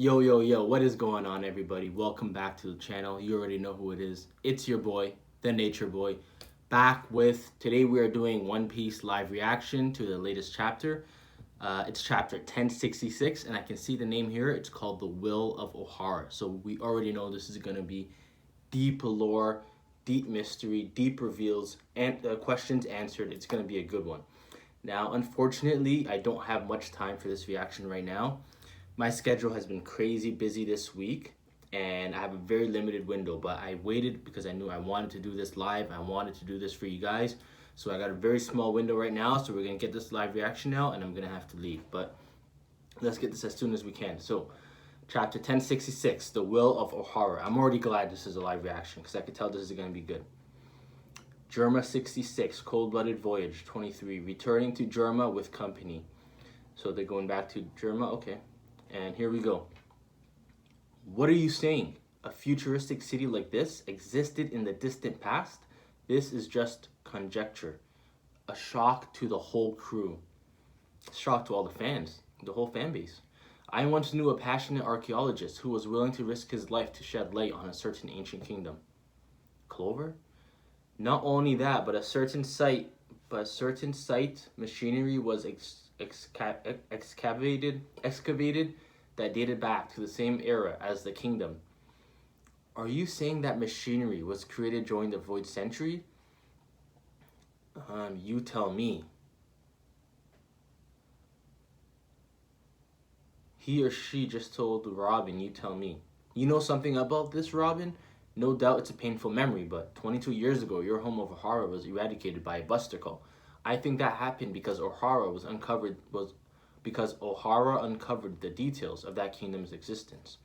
Yo, what is going on, everybody? Welcome back to the channel. You already know who it is. It's your boy, the Nature Boy, back with, today we are doing One Piece live reaction to the latest chapter. It's chapter 1066, and I can see the name here. It's called The Will of Ohara. So we already know this is going to be deep lore, deep mystery, deep reveals, and questions answered. It's going to be a good one. Now, unfortunately, I don't have much time for this reaction right now. My schedule has been crazy busy this week, and I have a very limited window, but I waited because I knew I wanted to do this live. I wanted to do this for you guys. So I got a very small window right now, so we're going to get this live reaction out, and I'm going to have to leave. But let's get this as soon as we can. So, chapter 1066, The Will of Ohara. I'm already glad this is a live reaction because I could tell this is going to be good. Germa 66, Cold-Blooded Voyage 23, returning to Germa with company. So they're going back to Germa, okay. And here we go. What are you saying? A futuristic city like this existed in the distant past? This is just conjecture. A shock to the whole crew. Shock to all the fans, the whole fan base. I once knew a passionate archaeologist who was willing to risk his life to shed light on a certain ancient kingdom. Clover? Not only that, but a certain site machinery was excavated that dated back to the same era as the kingdom. Are you saying that machinery was created during the Void Century? You tell me. He or she just told Robin, you tell me. You know something about this, Robin? No doubt it's a painful memory, but 22 years ago, your home of Ohara was eradicated by a buster call. I think that happened because Ohara uncovered the details of that kingdom's existence.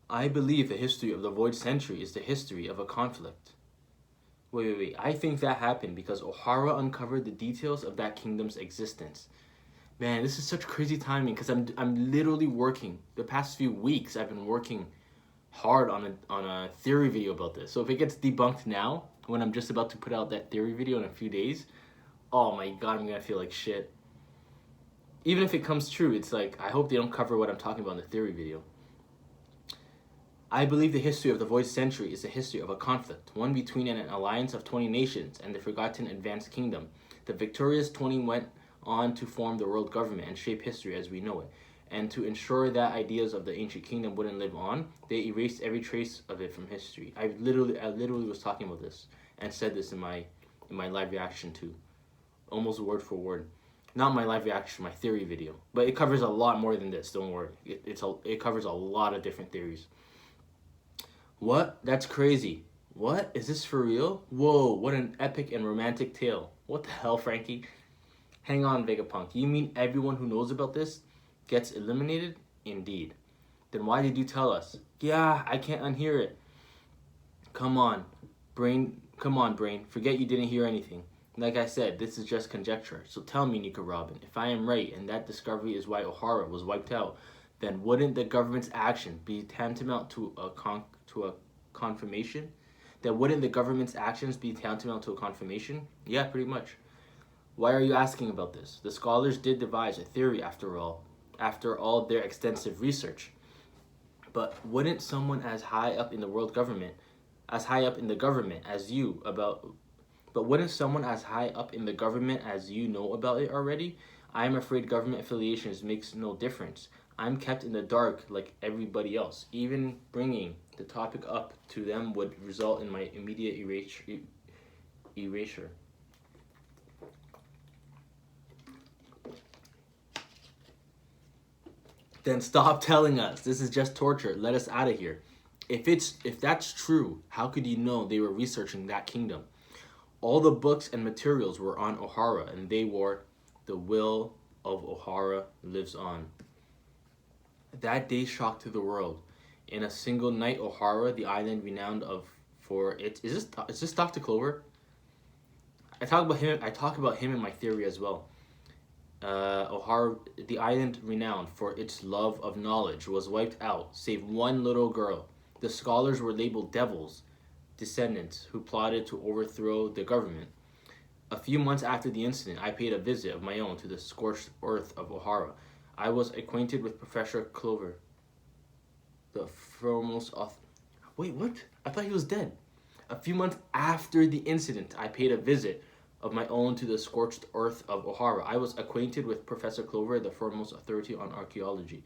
I believe the history of the Void Century is the history of a conflict. Wait. I think that happened because Ohara uncovered the details of that kingdom's existence. Man, this is such crazy timing because I'm literally working. The past few weeks, I've been working hard on a theory video about this. So if it gets debunked now, when I'm just about to put out that theory video in a few days, oh my god, I'm gonna feel like shit. Even if it comes true, it's like, I hope they don't cover what I'm talking about in the theory video. I believe the history of the Void Century is the history of a conflict, one between an alliance of 20 nations and the forgotten Advanced Kingdom. The victorious 20 went on to form the world government and shape history as we know it. And to ensure that ideas of the ancient kingdom wouldn't live on, they erased every trace of it from history. I literally was talking about this and said this in my live reaction too, almost word for word. Not my live reaction, my theory video, but it covers a lot more than this. Don't worry, it covers a lot of different theories. What? That's crazy. What? Is this for real? Whoa! What an epic and romantic tale. What the hell, Frankie? Hang on, Vega Punk. You mean everyone who knows about this gets eliminated? Indeed. Then why did you tell us? Yeah, I can't unhear it. Come on, brain. Forget you didn't hear anything. Like I said, this is just conjecture. So tell me, Nika Robin, if I am right and that discovery is why Ohara was wiped out, then wouldn't the government's action be tantamount to a confirmation? Then wouldn't the government's actions be tantamount to a confirmation? Yeah, pretty much. Why are you asking about this? The scholars did devise a theory after all their extensive research. But wouldn't someone as high up in the government as you know about it already? I am afraid government affiliations makes no difference. I'm kept in the dark like everybody else. Even bringing the topic up to them would result in my immediate erasure. Then stop telling us. This is just torture. Let us out of here. If that's true, how could you know they were researching that kingdom? All the books and materials were on Ohara, and they were the will of Ohara lives on. That day shocked to the world. In a single night, Ohara, the island renowned for its is this Dr. Clover? I talk about him in my theory as well. Ohara, the island renowned for its love of knowledge, was wiped out, save one little girl. The scholars were labeled devils, descendants who plotted to overthrow the government. A few months after the incident, I paid a visit of my own to the scorched earth of Ohara. I was acquainted with Professor Clover, the foremost author. Wait, what? I thought he was dead. A few months after the incident, I paid a visit of my own to the scorched earth of Ohara. I was acquainted with Professor Clover, the foremost authority on archaeology.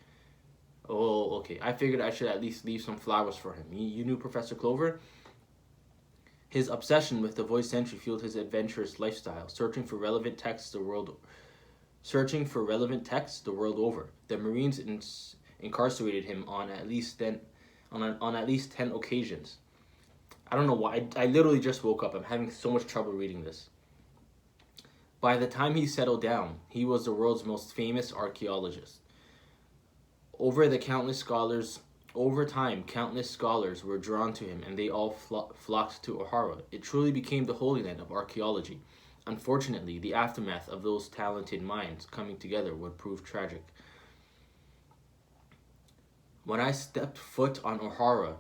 Oh, okay. I figured I should at least leave some flowers for him. You knew Professor Clover? His obsession with the voice century fueled his adventurous lifestyle, searching for relevant texts the world over. The Marines incarcerated him on at least 10 occasions. I don't know why. I literally just woke up. I'm having so much trouble reading this. By the time he settled down, he was the world's most famous archaeologist. Over time, countless scholars were drawn to him, and they all flocked to Ohara. It truly became the holy land of archaeology. Unfortunately, the aftermath of those talented minds coming together would prove tragic. When I stepped foot on Ohara,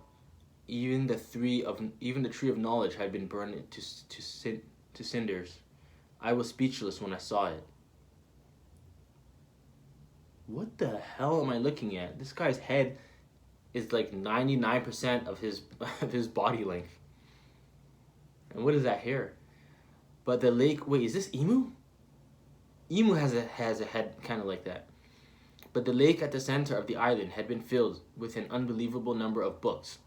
even the tree of knowledge had been burned to cinders. I was speechless when I saw it. What the hell am I looking at? This guy's head is like 99% of his body length. And what is that hair? But the lake, wait, is this Emu? Emu has a head kind of like that. But the lake at the center of the island had been filled with an unbelievable number of books.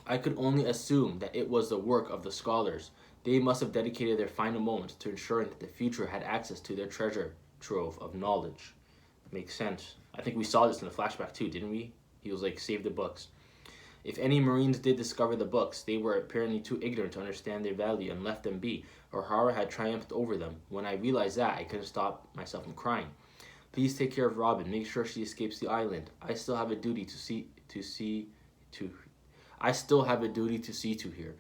I could only assume that it was the work of the scholars. They must have dedicated their final moments to ensuring that the future had access to their treasure trove of knowledge. Makes sense. I think we saw this in the flashback too, didn't we? He was like, save the books. If any Marines did discover the books, they were apparently too ignorant to understand their value and left them be. Ohara had triumphed over them. When I realized that, I couldn't stop myself from crying. Please take care of Robin. Make sure she escapes the island. I still have a duty to see to here.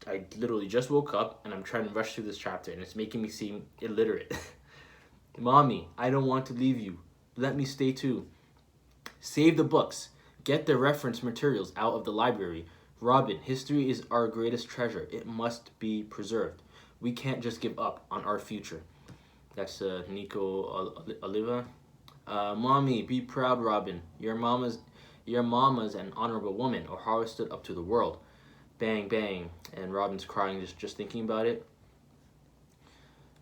I literally just woke up and I'm trying to rush through this chapter and it's making me seem illiterate. Mommy, I don't want to leave you. Let me stay too. Save the books. Get the reference materials out of the library. Robin, history is our greatest treasure. It must be preserved. We can't just give up on our future. That's Nico Oliva. Mommy, be proud, Robin. Your mama's an honorable woman. Ohara stood up to the world. Bang, bang. And Robin's crying just thinking about it.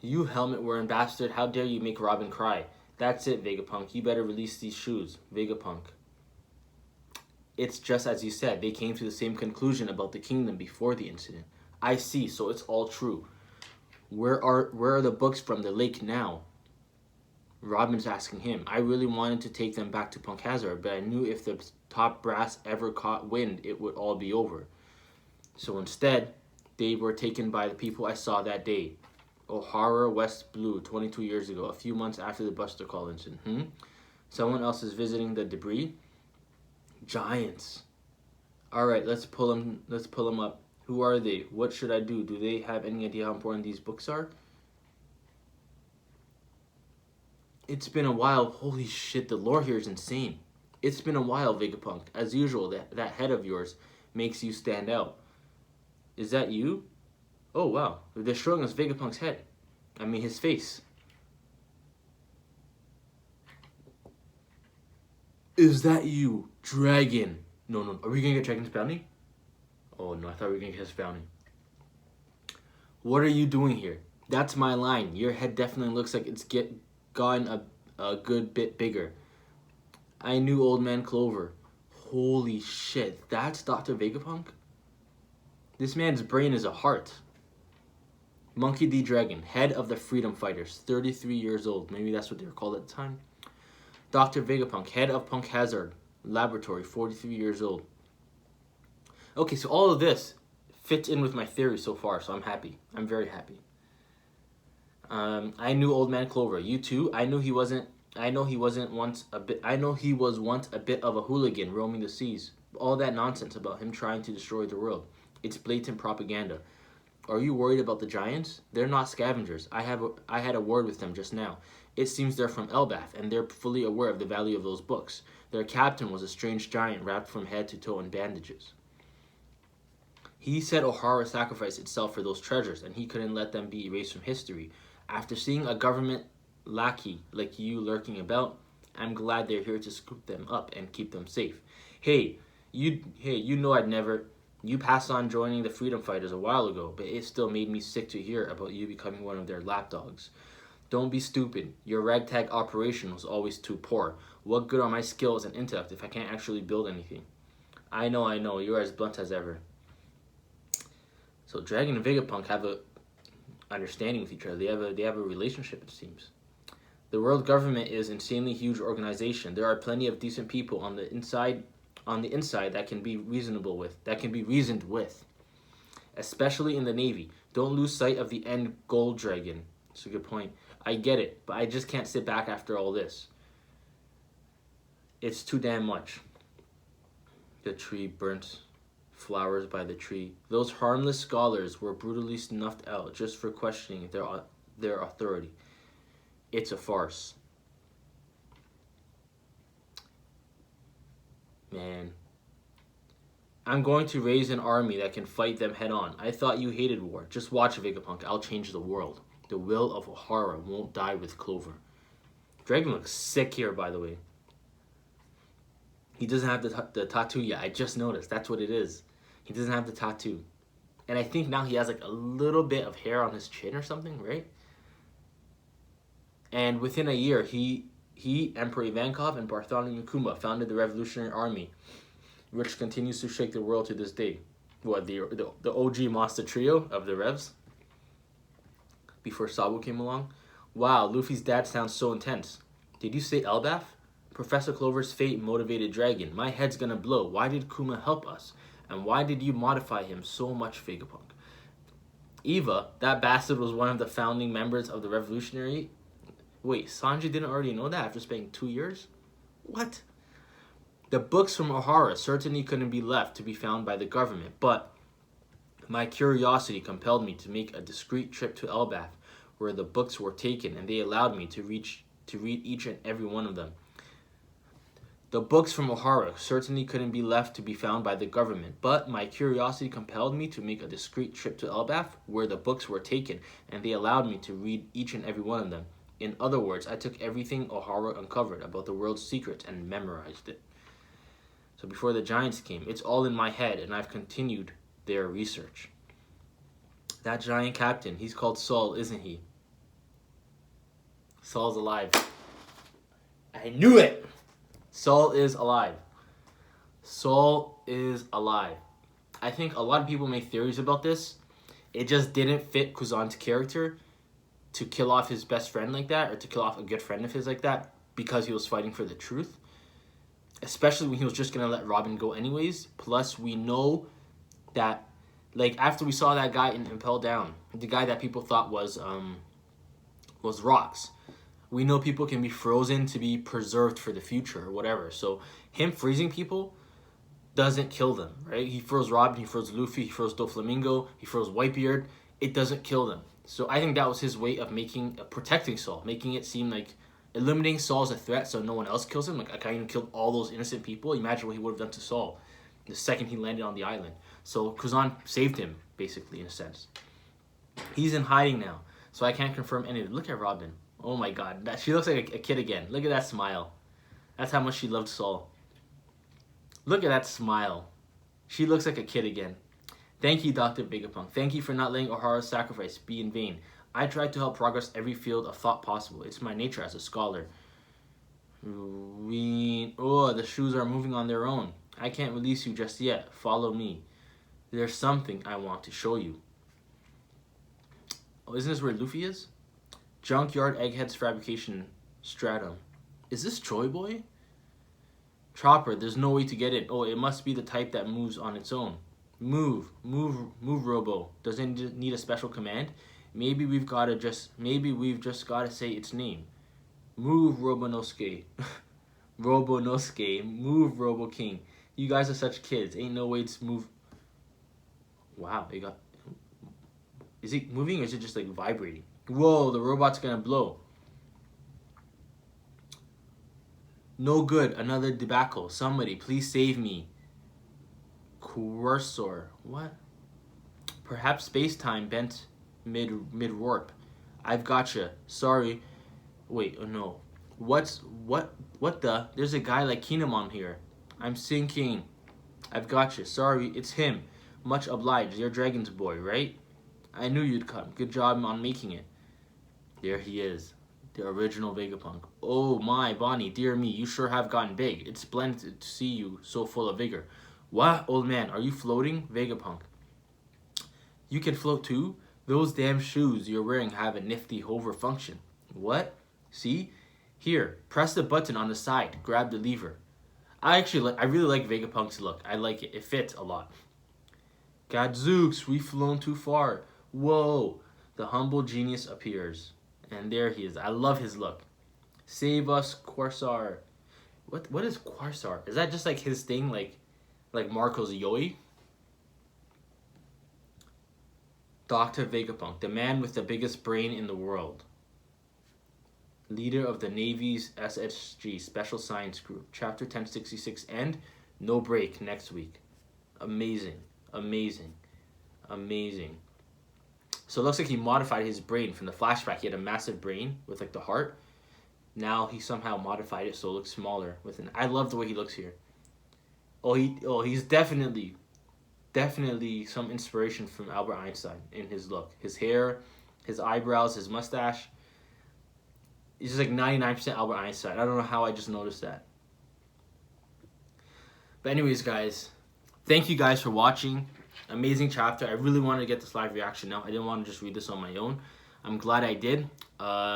You helmet-wearing bastard. How dare you make Robin cry? That's it, Vega Punk. You better release these shoes, Vega Punk. It's just as you said. They came to the same conclusion about the kingdom before the incident. I see, so it's all true. Where are the books from the lake now? Robin's asking him. I really wanted to take them back to Punk Hazard, but I knew if the top brass ever caught wind, it would all be over. So instead, they were taken by the people I saw that day. Ohara West Blue, 22 years ago, a few months after the Buster Call incident. Someone else is visiting the debris? Giants. Alright, let's pull them up. Who are they? What should I do? Do they have any idea how important these books are? It's been a while. Holy shit, the lore here is insane. It's been a while, Vega Punk. As usual, that head of yours makes you stand out. Is that you? Oh, wow. They're showing us Vega Punk's head. I mean, his face. Is that you, Dragon? No. Are we gonna get Dragon's bounty? Oh, no, I thought we were gonna get his bounty. What are you doing here? That's my line. Your head definitely looks like it's gotten a good bit bigger. I knew Old Man Clover. Holy shit, that's Dr. Vega Punk? This man's brain is a heart. Monkey D. Dragon, head of the Freedom Fighters, 33 years old. Maybe that's what they were called at the time. Dr. Vega Punk, head of Punk Hazard Laboratory, 43 years old. Okay, so all of this fits in with my theory so far, so I'm happy. I'm very happy. I knew Old Man Clover. You too? I know he was once a bit of a hooligan roaming the seas. All that nonsense about him trying to destroy the world. It's blatant propaganda. Are you worried about the giants? They're not scavengers. I had a word with them just now. It seems they're from Elbath, and they're fully aware of the value of those books. Their captain was a strange giant wrapped from head to toe in bandages. He said Ohara sacrificed itself for those treasures, and he couldn't let them be erased from history. After seeing a government lackey like you lurking about. I'm glad they're here to scoop them up and keep them safe. You know I'd never. You passed on joining the freedom fighters a while ago, but it still made me sick to hear about you becoming one of their lapdogs. Don't be stupid. Your ragtag operation was always too poor. What good are my skills and intellect if I can't actually build anything? I know. You're as blunt as ever. So Dragon and Vega Punk have a understanding with each other. They have a relationship, it seems. The world government is an insanely huge organization. There are plenty of decent people on the inside that can be reasoned with. Especially in the Navy. Don't lose sight of the end goal, Dragon. That's a good point. I get it, but I just can't sit back after all this. It's too damn much. The tree burnt flowers by the tree. Those harmless scholars were brutally snuffed out just for questioning their authority. It's a farce. Man. I'm going to raise an army that can fight them head on. I thought you hated war. Just watch, Vegapunk. I'll change the world. The will of Ohara won't die with Clover. Dragon looks sick here, by the way. He doesn't have the tattoo yet. I just noticed. That's what it is. He doesn't have the tattoo. And I think now he has like a little bit of hair on his chin or something, right? And within a year, he Emperor Ivankov, and Bartholomew Kuma founded the Revolutionary Army, which continues to shake the world to this day. What, the OG monster trio of the Revs? Before Sabu came along? Wow, Luffy's dad sounds so intense. Did you say Elbaf? Professor Clover's fate motivated Dragon. My head's gonna blow. Why did Kuma help us? And why did you modify him so much, Vegapunk? Eva, that bastard was one of the founding members of the Revolutionary. Wait, Sanji didn't already know that after spending 2 years? What? The books from Ohara certainly couldn't be left to be found by the government, but my curiosity compelled me to make a discreet trip to Elbaf, where the books were taken, and they allowed me to read each and every one of them. The books from Ohara certainly couldn't be left to be found by the government, but my curiosity compelled me to make a discreet trip to Elbaf, where the books were taken, and they allowed me to read each and every one of them. In other words, I took everything Ohara uncovered about the world's secrets and memorized it. So before the giants came, it's all in my head, and I've continued their research. That giant captain, he's called Saul, isn't he? Saul's alive. I knew it! Saul is alive. Saul is alive. I think a lot of people make theories about this. It just didn't fit Kuzan's character to kill off his best friend like that, or to kill off a good friend of his like that, because he was fighting for the truth. Especially when he was just going to let Robin go anyways. Plus, we know that, like, after we saw that guy in Impel Down, the guy that people thought was Rocks, we know people can be frozen to be preserved for the future or whatever. So him freezing people doesn't kill them, right? He froze Robin, he froze Luffy, he froze Doflamingo, he froze Whitebeard. It doesn't kill them. So I think that was his way of protecting Saul, making it seem like eliminating Saul as a threat so no one else kills him. Like, Akainu killed all those innocent people. Imagine what he would have done to Saul the second he landed on the island. So Kuzan saved him, basically, in a sense. He's in hiding now, so I can't confirm anything. Look at Robin. Oh my god, she looks like a kid again. Look at that smile. That's how much she loved Saul. Look at that smile. She looks like a kid again. Thank you, Dr. Vegapunk. Thank you for not letting Ohara's sacrifice be in vain. I tried to help progress every field of thought possible. It's my nature as a scholar. The shoes are moving on their own. I can't release you just yet. Follow me. There's something I want to show you. Oh, isn't this where Luffy is? Junkyard Egghead's Fabrication Stratum. Is this Troy Boy? Chopper, there's no way to get in. Oh, it must be the type that moves on its own. Move, Robo. Does it need a special command? Maybe we've just gotta say its name. Move, Robonosuke. Robonosuke. Move, Robo King. You guys are such kids. Ain't no way to move. Wow, is it moving or is it just like vibrating? Whoa, the robot's gonna blow. No good, another debacle. Somebody, please save me. Cursor. What? Perhaps space-time bent mid-warp. I've gotcha. Sorry. Wait, oh no. What the? There's a guy like Kinemon here. I'm sinking. I've got you. Sorry, it's him. Much obliged. You're Dragon's boy, right? I knew you'd come. Good job on making it. There he is. The original Vega Punk. Oh my, Bonnie, dear me, you sure have gotten big. It's splendid to see you so full of vigor. What? Old man, are you floating? Vega Punk. You can float too? Those damn shoes you're wearing have a nifty hover function. What? See? Here, press the button on the side. Grab the lever. I really like Vega Punk's look. I like it. It fits a lot. Gadzooks, we've flown too far. Whoa. The humble genius appears. And there he is. I love his look. Save us, Quasar. What is Quasar? Is that just like his thing, like Marco's Yoi? Dr. Vegapunk, the man with the biggest brain in the world. Leader of the Navy's SSG, Special Science Group. Chapter 1066 end. No break next week. Amazing. Amazing. Amazing. So it looks like he modified his brain. From the flashback, he had a massive brain with like the heart. Now he somehow modified it so it looks smaller. I love the way he looks here. He's definitely some inspiration from Albert Einstein in his look. His hair, his eyebrows, his mustache. He's just like 99% Albert Einstein. I don't know how I just noticed that. But anyways, guys, thank you guys for watching. Amazing chapter. I really wanted to get this live reaction now. I didn't want to just read this on my own. I'm glad I did.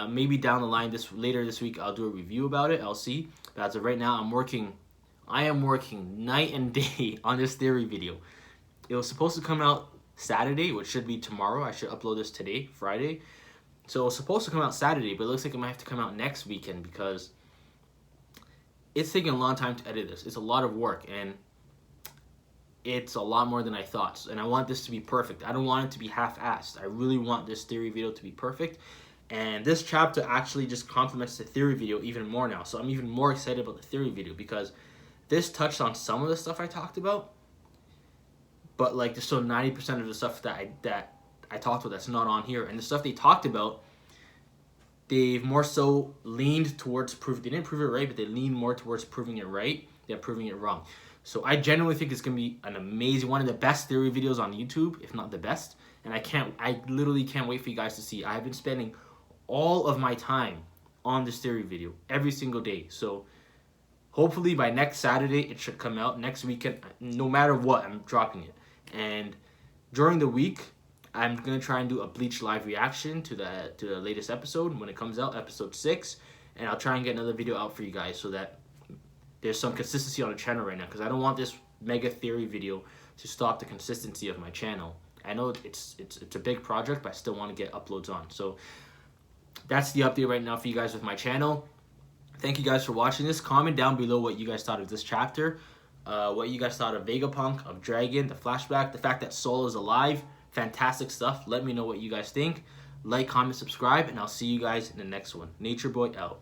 Maybe down the line, later this week, I'll do a review about it. I'll see. But as of right now, I am working night and day on this theory video. It was supposed to come out Saturday, which should be tomorrow. I should upload this today, Friday. So it was supposed to come out Saturday, but it looks like it might have to come out next weekend because it's taking a long time to edit this. It's a lot of work, and it's a lot more than I thought. And I want this to be perfect. I don't want it to be half-assed. I really want this theory video to be perfect. And this chapter actually just complements the theory video even more now. So I'm even more excited about the theory video because this touched on some of the stuff I talked about. But like there's still 90% of the stuff that I talked about that's not on here. And the stuff they talked about, they've more so leaned towards they didn't prove it right, but they leaned more towards proving it right than proving it wrong. So I genuinely think it's gonna be an amazing, one of the best theory videos on YouTube, if not the best. And I literally can't wait for you guys to see. I have been spending all of my time on this theory video every single day. So hopefully by next Saturday it should come out. Next weekend, no matter what, I'm dropping it. And during the week, I'm gonna try and do a Bleach live reaction to the latest episode when it comes out, episode 6, and I'll try and get another video out for you guys so that there's some consistency on the channel right now, because I don't want this mega theory video to stop the consistency of my channel. I know it's a big project, but I still want to get uploads on. So that's the update right now for you guys with my channel. Thank you guys for watching this. Comment down below what you guys thought of this chapter, what you guys thought of Vegapunk, of Dragon, the flashback, the fact that Saul is alive. Fantastic stuff. Let me know what you guys think. Like, comment, subscribe, and I'll see you guys in the next one. Nature Boy out.